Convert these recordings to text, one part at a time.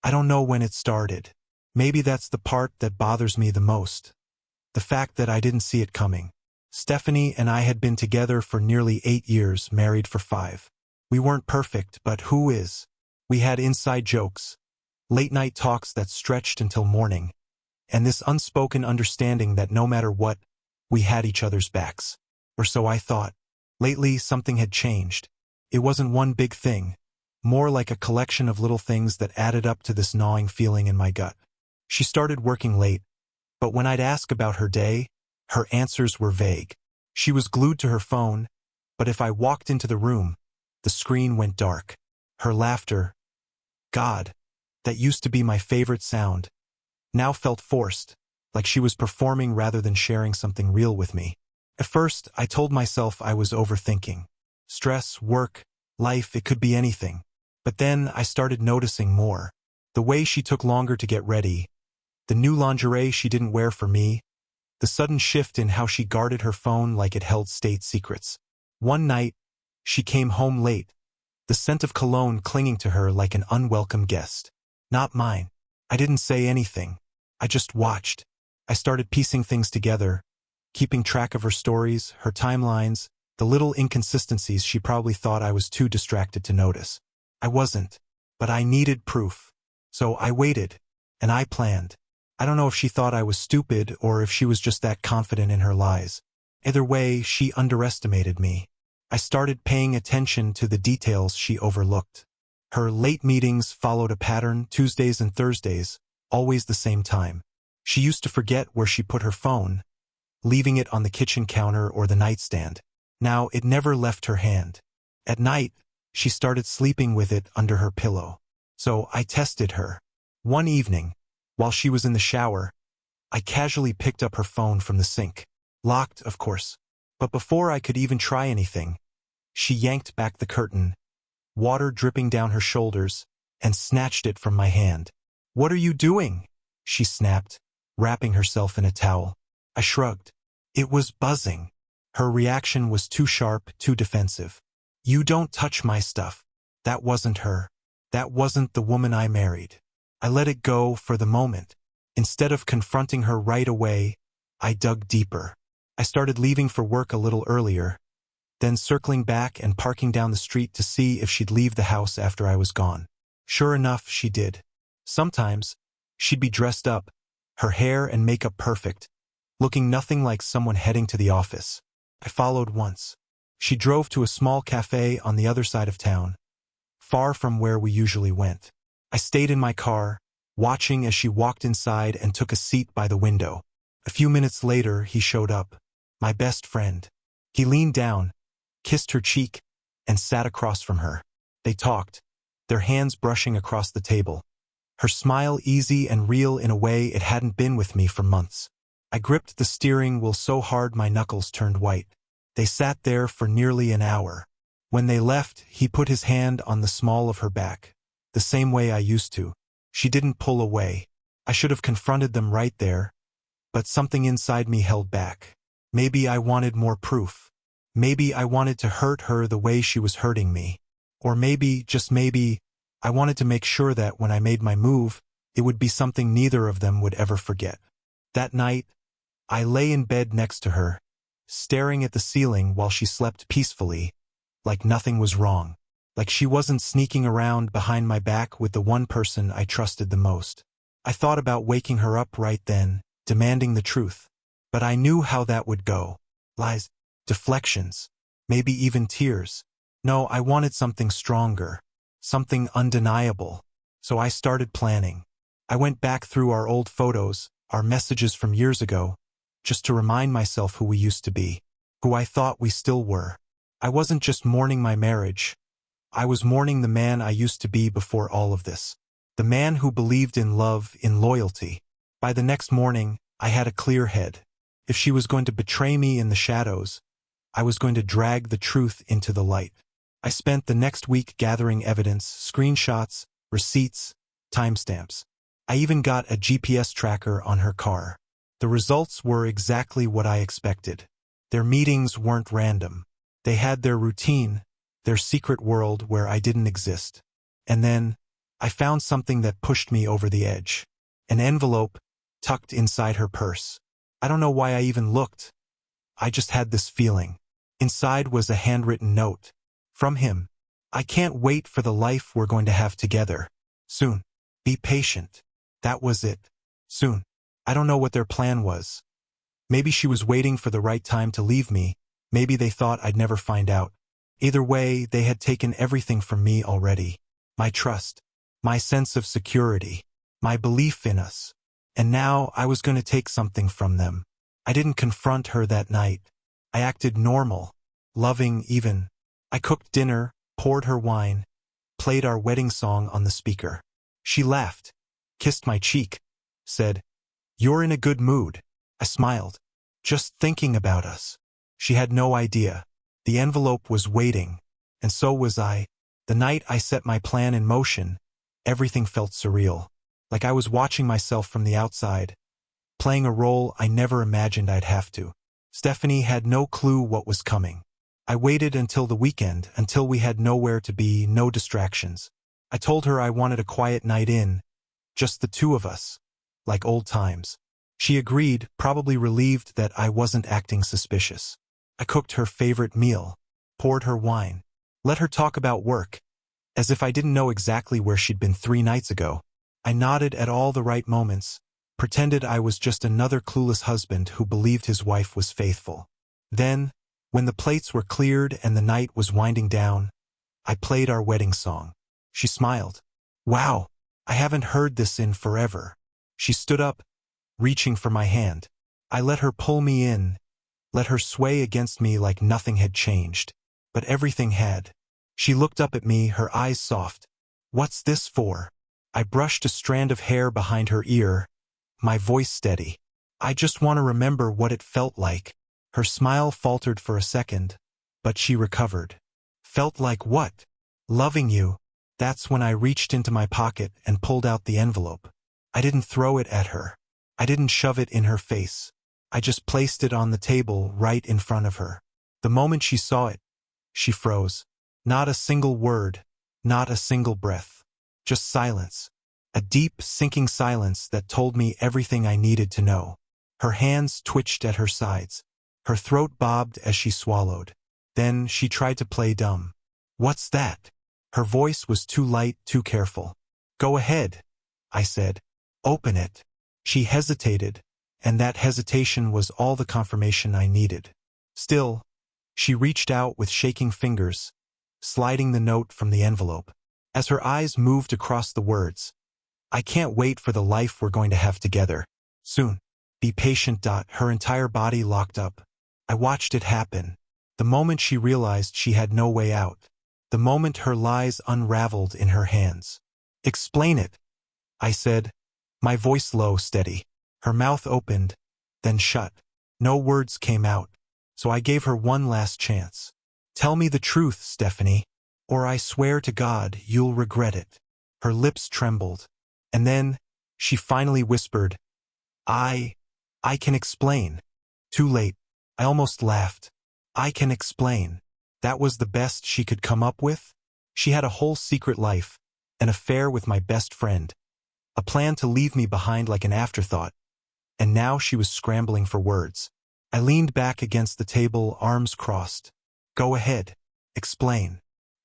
I don't know when it started. Maybe that's the part that bothers me the most. The fact that I didn't see it coming. Stephanie and I had been together for nearly 8 years, married for 5. We weren't perfect, but who is? We had inside jokes, late-night talks that stretched until morning, and this unspoken understanding that no matter what, we had each other's backs. Or so I thought. Lately, something had changed. It wasn't one big thing, more like a collection of little things that added up to this gnawing feeling in my gut. She started working late, but when I'd ask about her day, her answers were vague. She was glued to her phone, but if I walked into the room, the screen went dark. Her laughter, God, that used to be my favorite sound, now felt forced, like she was performing rather than sharing something real with me. At first, I told myself I was overthinking. Stress, work, life, it could be anything. But then I started noticing more. The way she took longer to get ready, the new lingerie she didn't wear for me, the sudden shift in how she guarded her phone like it held state secrets. One night, she came home late, the scent of cologne clinging to her like an unwelcome guest. Not mine. I didn't say anything. I just watched. I started piecing things together, keeping track of her stories, her timelines, the little inconsistencies she probably thought I was too distracted to notice. I wasn't, but I needed proof. So I waited, and I planned. I don't know if she thought I was stupid or if she was just that confident in her lies. Either way, she underestimated me. I started paying attention to the details she overlooked. Her late meetings followed a pattern, Tuesdays and Thursdays, always the same time. She used to forget where she put her phone, leaving it on the kitchen counter or the nightstand. Now it never left her hand. At night, she started sleeping with it under her pillow. So I tested her. One evening, while she was in the shower, I casually picked up her phone from the sink. Locked, of course. But before I could even try anything, she yanked back the curtain, water dripping down her shoulders, and snatched it from my hand. "What are you doing?" she snapped, wrapping herself in a towel. I shrugged. It was buzzing. Her reaction was too sharp, too defensive. "You don't touch my stuff." That wasn't her. That wasn't the woman I married. I let it go for the moment. Instead of confronting her right away, I dug deeper. I started leaving for work a little earlier, then circling back and parking down the street to see if she'd leave the house after I was gone. Sure enough, she did. Sometimes, she'd be dressed up, her hair and makeup perfect, looking nothing like someone heading to the office. I followed once. She drove to a small cafe on the other side of town, far from where we usually went. I stayed in my car, watching as she walked inside and took a seat by the window. A few minutes later, he showed up. My best friend. He leaned down, kissed her cheek, and sat across from her. They talked, their hands brushing across the table. Her smile easy and real in a way it hadn't been with me for months. I gripped the steering wheel so hard my knuckles turned white. They sat there for nearly an hour. When they left, he put his hand on the small of her back, the same way I used to. She didn't pull away. I should have confronted them right there, but something inside me held back. Maybe I wanted more proof. Maybe I wanted to hurt her the way she was hurting me. Or maybe, just maybe, I wanted to make sure that when I made my move, it would be something neither of them would ever forget. That night, I lay in bed next to her, staring at the ceiling while she slept peacefully, like nothing was wrong. Like she wasn't sneaking around behind my back with the one person I trusted the most. I thought about waking her up right then, demanding the truth. But I knew how that would go. Lies, deflections, maybe even tears. No, I wanted something stronger, something undeniable. So I started planning. I went back through our old photos, our messages from years ago, just to remind myself who we used to be, who I thought we still were. I wasn't just mourning my marriage. I was mourning the man I used to be before all of this. The man who believed in love, in loyalty. By the next morning, I had a clear head. If she was going to betray me in the shadows, I was going to drag the truth into the light. I spent the next week gathering evidence, screenshots, receipts, timestamps. I even got a GPS tracker on her car. The results were exactly what I expected. Their meetings weren't random. They had their routine, their secret world where I didn't exist. And then, I found something that pushed me over the edge. An envelope tucked inside her purse. I don't know why I even looked. I just had this feeling. Inside was a handwritten note. From him. I can't wait for the life we're going to have together. Soon. Be patient. That was it. Soon. I don't know what their plan was. Maybe she was waiting for the right time to leave me. Maybe they thought I'd never find out. Either way, they had taken everything from me already. My trust. My sense of security. My belief in us. And now I was going to take something from them. I didn't confront her that night. I acted normal. Loving even. I cooked dinner, poured her wine, played our wedding song on the speaker. She laughed, kissed my cheek, said, "You're in a good mood." I smiled. Just thinking about us. She had no idea. The envelope was waiting, and so was I. The night I set my plan in motion, everything felt surreal. Like I was watching myself from the outside, playing a role I never imagined I'd have to. Stephanie had no clue what was coming. I waited until the weekend, until we had nowhere to be, no distractions. I told her I wanted a quiet night in, just the two of us, like old times. She agreed, probably relieved that I wasn't acting suspicious. I cooked her favorite meal, poured her wine, let her talk about work, as if I didn't know exactly where she'd been 3 nights ago. I nodded at all the right moments, pretended I was just another clueless husband who believed his wife was faithful. Then, when the plates were cleared and the night was winding down, I played our wedding song. She smiled. "Wow, I haven't heard this in forever." She stood up, reaching for my hand. I let her pull me in, let her sway against me like nothing had changed. But everything had. She looked up at me, her eyes soft. "What's this for?" I brushed a strand of hair behind her ear, my voice steady. "I just want to remember what it felt like." Her smile faltered for a second, but she recovered. "Felt like what?" "Loving you." That's when I reached into my pocket and pulled out the envelope. I didn't throw it at her. I didn't shove it in her face. I just placed it on the table right in front of her. The moment she saw it, she froze. Not a single word, not a single breath. Just silence. A deep, sinking silence that told me everything I needed to know. Her hands twitched at her sides. Her throat bobbed as she swallowed. Then she tried to play dumb. "What's that?" Her voice was too light, too careful. "Go ahead," I said. "Open it." She hesitated, and that hesitation was all the confirmation I needed. Still, she reached out with shaking fingers, sliding the note from the envelope. As her eyes moved across the words, "I can't wait for the life we're going to have together. Soon. Be patient." Her entire body locked up. I watched it happen. The moment she realized she had no way out. The moment her lies unraveled in her hands. "Explain it," I said, my voice low, steady. Her mouth opened, then shut. No words came out, so I gave her one last chance. "Tell me the truth, Stephanie, or I swear to God you'll regret it." Her lips trembled, and then she finally whispered, I can explain." Too late. I almost laughed. "I can explain." That was the best she could come up with? She had a whole secret life, an affair with my best friend, a plan to leave me behind like an afterthought, and now she was scrambling for words. I leaned back against the table, arms crossed. "Go ahead. Explain."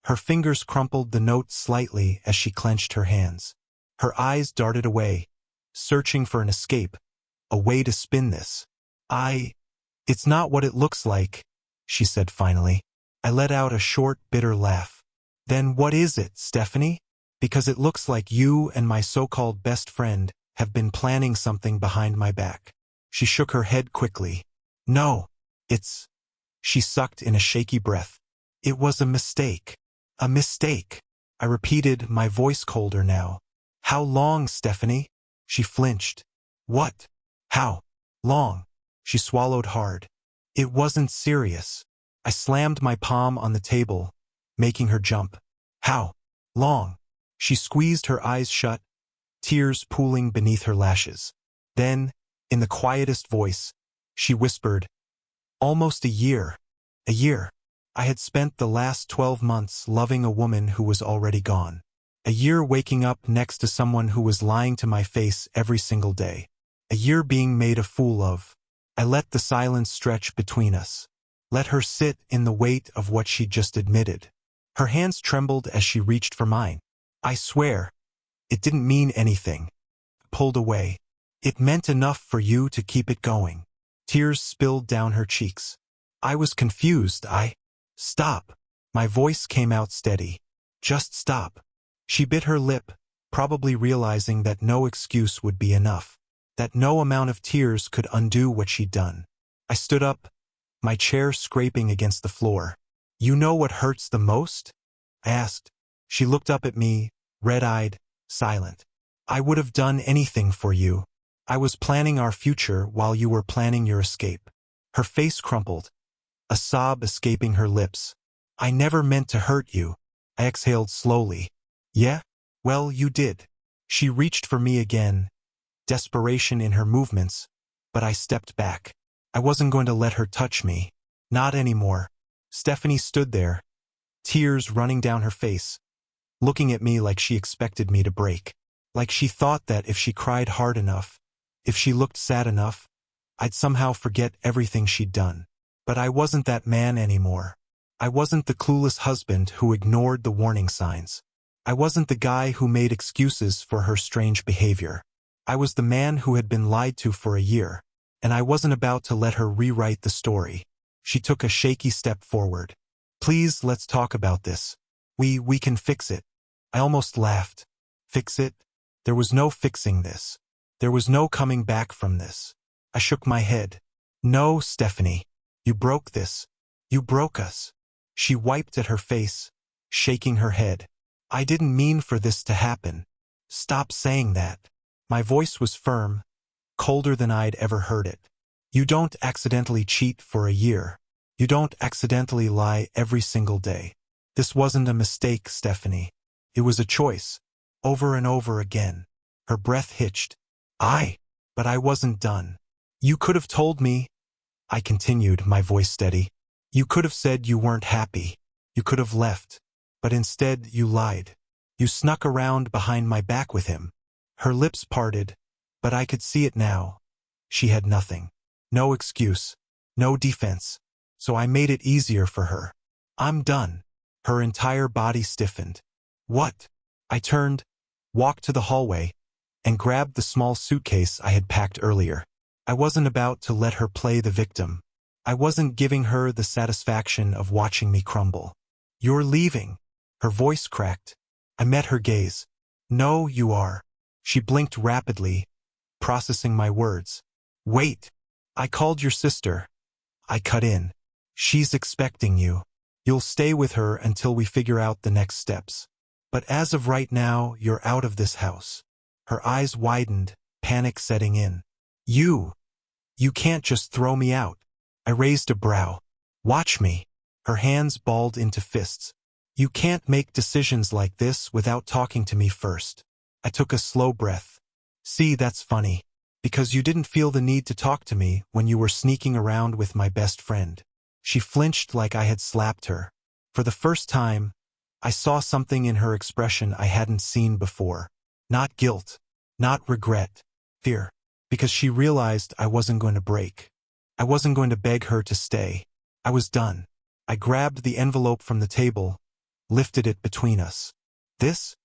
Her fingers crumpled the note slightly as she clenched her hands. Her eyes darted away, searching for an escape, a way to spin this. It's not what it looks like," she said finally. I let out a short, bitter laugh. "Then what is it, Stephanie? Because it looks like you and my so-called best friend have been planning something behind my back." She shook her head quickly. "No, it's..." She sucked in a shaky breath. "It was a mistake." "A mistake," I repeated, my voice colder now. "How long, Stephanie?" She flinched. "What? How long?" She swallowed hard. "It wasn't serious." I slammed my palm on the table, making her jump. "How long?" She squeezed her eyes shut, tears pooling beneath her lashes. Then, in the quietest voice, she whispered, "Almost a year. A year." I had spent the last 12 months loving a woman who was already gone. A year waking up next to someone who was lying to my face every single day. A year being made a fool of. I let the silence stretch between us. Let her sit in the weight of what she'd just admitted. Her hands trembled as she reached for mine. I swear, it didn't mean anything. Pulled away. It meant enough for you to keep it going. Tears spilled down her cheeks. I was confused. Stop. My voice came out steady. Just stop. She bit her lip, probably realizing that no excuse would be enough. That no amount of tears could undo what she'd done. I stood up, my chair scraping against the floor. You know what hurts the most? I asked. She looked up at me, red-eyed, silent. I would have done anything for you. I was planning our future while you were planning your escape. Her face crumpled, a sob escaping her lips. I never meant to hurt you. I exhaled slowly. Yeah? Well, you did. She reached for me again, desperation in her movements, but I stepped back. I wasn't going to let her touch me. Not anymore. Stephanie stood there, tears running down her face, looking at me like she expected me to break. Like she thought that if she cried hard enough, if she looked sad enough, I'd somehow forget everything she'd done. But I wasn't that man anymore. I wasn't the clueless husband who ignored the warning signs. I wasn't the guy who made excuses for her strange behavior. I was the man who had been lied to for a year, and I wasn't about to let her rewrite the story. She took a shaky step forward. Please, let's talk about this. We can fix it. I almost laughed. Fix it? There was no fixing this. There was no coming back from this. I shook my head. No, Stephanie. You broke this. You broke us. She wiped at her face, shaking her head. I didn't mean for this to happen. Stop saying that. My voice was firm, colder than I'd ever heard it. You don't accidentally cheat for a year. You don't accidentally lie every single day. This wasn't a mistake, Stephanie. It was a choice, over and over again. Her breath hitched. But I wasn't done. You could have told me, I continued, my voice steady. You could have said you weren't happy. You could have left. But instead, you lied. You snuck around behind my back with him. Her lips parted, but I could see it now. She had nothing. No excuse. No defense. So I made it easier for her. I'm done. Her entire body stiffened. What? I turned, walked to the hallway, and grabbed the small suitcase I had packed earlier. I wasn't about to let her play the victim. I wasn't giving her the satisfaction of watching me crumble. You're leaving. Her voice cracked. I met her gaze. No, you are. She blinked rapidly, processing my words. Wait. I called your sister. I cut in. She's expecting you. You'll stay with her until we figure out the next steps. But as of right now, you're out of this house. Her eyes widened, panic setting in. You can't just throw me out. I raised a brow. Watch me. Her hands balled into fists. You can't make decisions like this without talking to me first. I took a slow breath. See, that's funny. Because you didn't feel the need to talk to me when you were sneaking around with my best friend. She flinched like I had slapped her. For the first time, I saw something in her expression I hadn't seen before. Not guilt. Not regret. Fear. Because she realized I wasn't going to break. I wasn't going to beg her to stay. I was done. I grabbed the envelope from the table, lifted it between us. This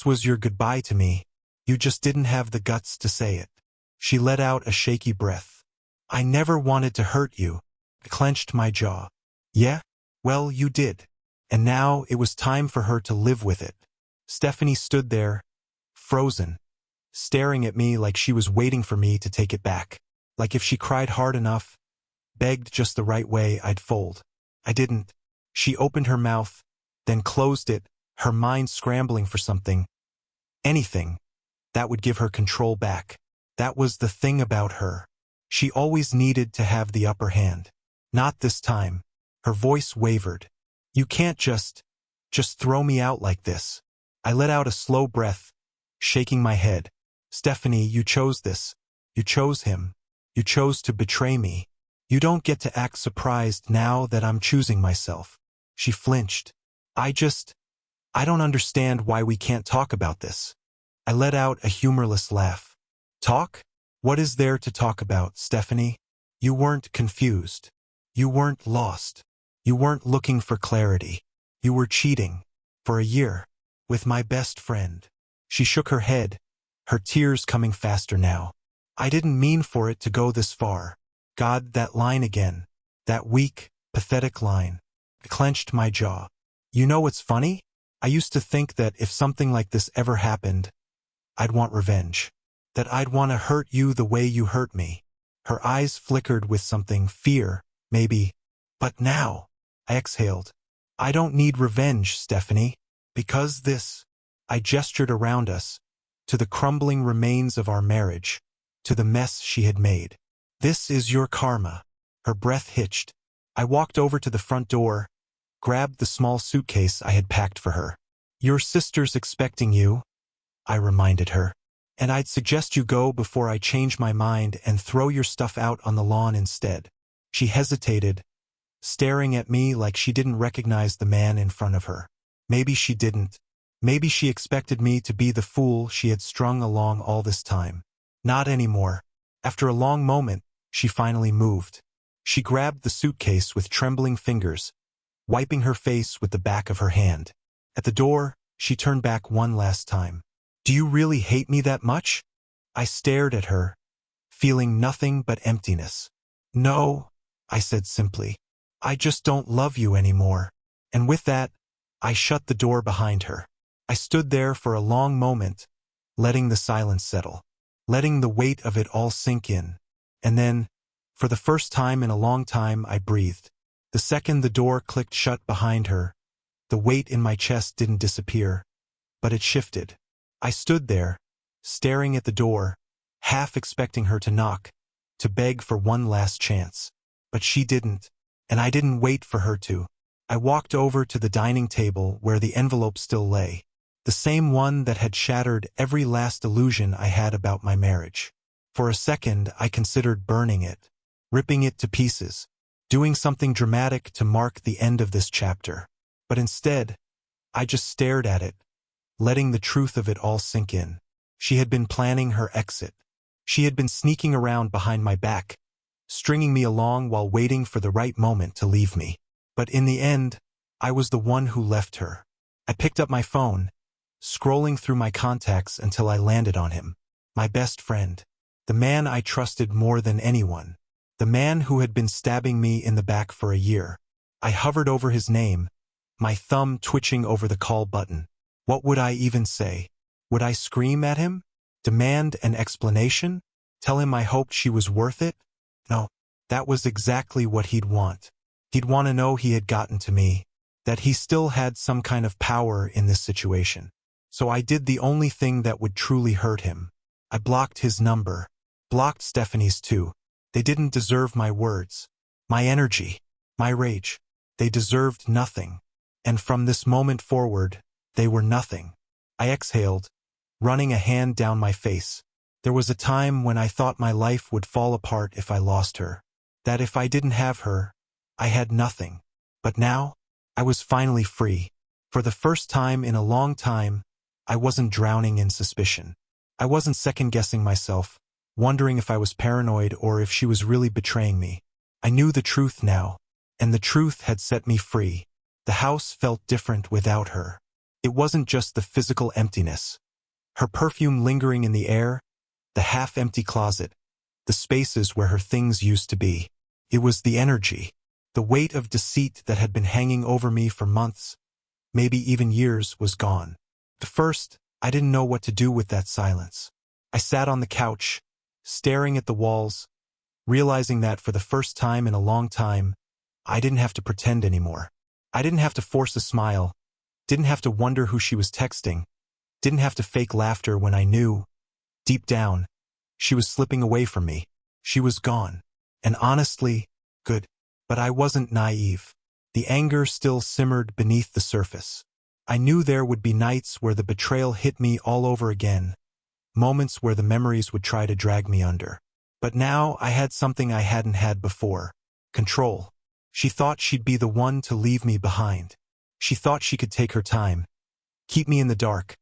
was your goodbye to me. You just didn't have the guts to say it. She let out a shaky breath. I never wanted to hurt you. I clenched my jaw. Yeah? Well, you did. And now it was time for her to live with it. Stephanie stood there, frozen, staring at me like she was waiting for me to take it back. Like if she cried hard enough, begged just the right way, I'd fold. I didn't. She opened her mouth, then closed it, her mind scrambling for something. Anything that would give her control back. That was the thing about her. She always needed to have the upper hand. Not this time. Her voice wavered. You can't just throw me out like this. I let out a slow breath, shaking my head. Stephanie, you chose this. You chose him. You chose to betray me. You don't get to act surprised now that I'm choosing myself. She flinched. I I don't understand why we can't talk about this. I let out a humorless laugh. Talk? What is there to talk about, Stephanie? You weren't confused. You weren't lost. You weren't looking for clarity. You were cheating. For a year. With my best friend. She shook her head, her tears coming faster now. I didn't mean for it to go this far. God, that line again. That weak, pathetic line. It clenched my jaw. You know what's funny? I used to think that if something like this ever happened, I'd want revenge. That I'd want to hurt you the way you hurt me. Her eyes flickered with something, fear, maybe. But now, I exhaled. I don't need revenge, Stephanie. Because this, I gestured around us, to the crumbling remains of our marriage, to the mess she had made. This is your karma. Her breath hitched. I walked over to the front door, grabbed the small suitcase I had packed for her. Your sister's expecting you, I reminded her. And I'd suggest you go before I change my mind and throw your stuff out on the lawn instead. She hesitated, staring at me like she didn't recognize the man in front of her. Maybe she didn't. Maybe she expected me to be the fool she had strung along all this time. Not anymore. After a long moment, she finally moved. She grabbed the suitcase with trembling fingers, wiping her face with the back of her hand. At the door, she turned back one last time. Do you really hate me that much? I stared at her, feeling nothing but emptiness. No, I said simply. I just don't love you anymore. And with that, I shut the door behind her. I stood there for a long moment, letting the silence settle, letting the weight of it all sink in. And then, for the first time in a long time, I breathed. The second the door clicked shut behind her, the weight in my chest didn't disappear, but it shifted. I stood there, staring at the door, half expecting her to knock, to beg for one last chance. But she didn't, and I didn't wait for her to. I walked over to the dining table where the envelope still lay, the same one that had shattered every last illusion I had about my marriage. For a second, I considered burning it, ripping it to pieces, doing something dramatic to mark the end of this chapter. But instead, I just stared at it, letting the truth of it all sink in. She had been planning her exit. She had been sneaking around behind my back, stringing me along while waiting for the right moment to leave me. But in the end, I was the one who left her. I picked up my phone, scrolling through my contacts until I landed on him. My best friend. The man I trusted more than anyone. The man who had been stabbing me in the back for a year. I hovered over his name, my thumb twitching over the call button. What would I even say? Would I scream at him? Demand an explanation? Tell him I hoped she was worth it? No, that was exactly what he'd want. He'd want to know he had gotten to me, that he still had some kind of power in this situation. So I did the only thing that would truly hurt him. I blocked his number. Blocked Stephanie's too. They didn't deserve my words, my energy, my rage. They deserved nothing. And from this moment forward, they were nothing. I exhaled, running a hand down my face. There was a time when I thought my life would fall apart if I lost her. That if I didn't have her, I had nothing. But now, I was finally free. For the first time in a long time, I wasn't drowning in suspicion. I wasn't second-guessing myself, wondering if I was paranoid or if she was really betraying me. I knew the truth now, and the truth had set me free. The house felt different without her. It wasn't just the physical emptiness. Her perfume lingering in the air, the half-empty closet, the spaces where her things used to be. It was the energy, the weight of deceit that had been hanging over me for months, maybe even years, was gone. At first, I didn't know what to do with that silence. I sat on the couch, staring at the walls, realizing that for the first time in a long time, I didn't have to pretend anymore. I didn't have to force a smile, didn't have to wonder who she was texting, didn't have to fake laughter when I knew, deep down, she was slipping away from me. She was gone. And honestly, good. But I wasn't naive. The anger still simmered beneath the surface. I knew there would be nights where the betrayal hit me all over again, moments where the memories would try to drag me under. But now I had something I hadn't had before. Control. She thought she'd be the one to leave me behind. She thought she could take her time, keep me in the dark,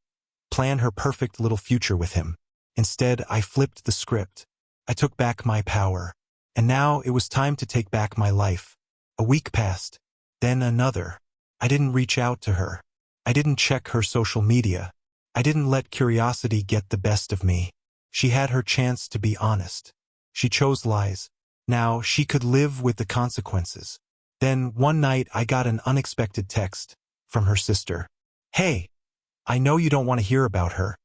plan her perfect little future with him. Instead, I flipped the script. I took back my power. And now it was time to take back my life. A week passed. Then another. I didn't reach out to her. I didn't check her social media. I didn't let curiosity get the best of me. She had her chance to be honest. She chose lies. Now she could live with the consequences. Then one night I got an unexpected text from her sister. Hey, I know you don't want to hear about her,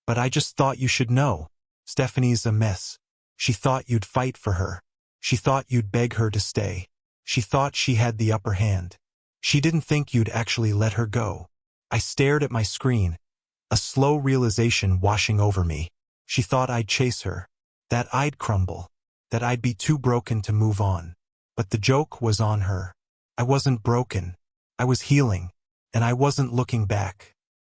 but I just thought you should know. Stephanie's a mess. She thought you'd fight for her. She thought you'd beg her to stay. She thought she had the upper hand. She didn't think you'd actually let her go. I stared at my screen, a slow realization washing over me. She thought I'd chase her, that I'd crumble, that I'd be too broken to move on. But the joke was on her. I wasn't broken. I was healing, and I wasn't looking back.